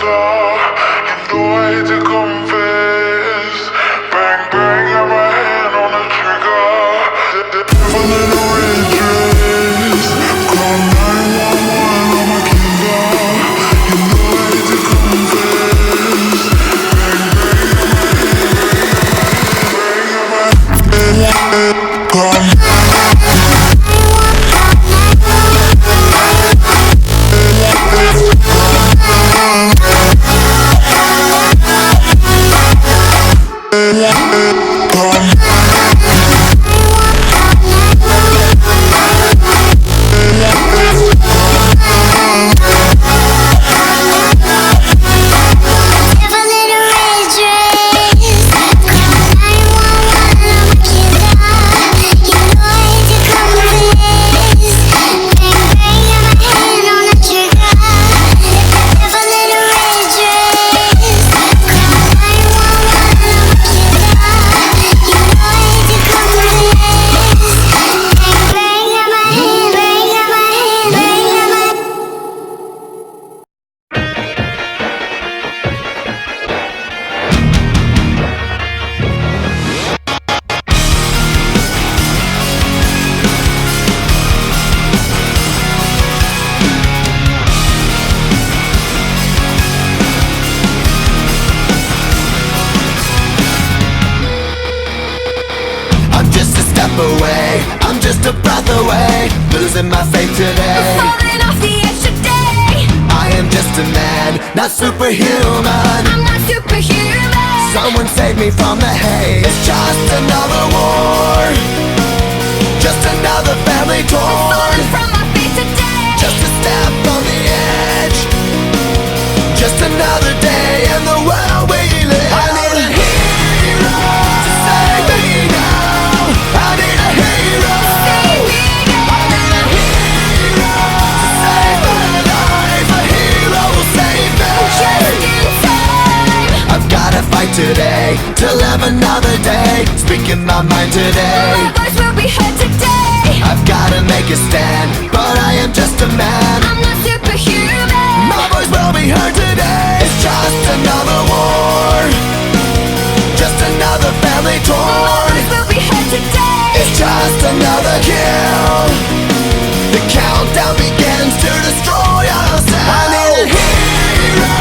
saw. You know I hate to confess. Bang bang, got my hand on the trigger. The devil in a red dress. Call 911 on my killer. You know I hate to confess. Bang bang, got my hand. Call away, I'm just a breath away, losing my faith today. Falling off the edge today. I am just a man, not superhuman. I'm not superhuman. Someone save me from the haze. It's just another war, just another family torn. Falling from my feet today. Just a step on the edge, just another day in the world we live. I need a hero to save me now. I need a hero. Save me now. I need a hero to save my life. A hero will save me. Just in time. I've gotta fight today to live another day. Speaking my mind today. My voice will be heard today. I've gotta make a stand, but I am just a man. I'm not superhuman. My voice will be heard today. It's just another war, just another family My torn. voice will be heard today. It's just another kill. The countdown begins to destroy ourselves. I need a hero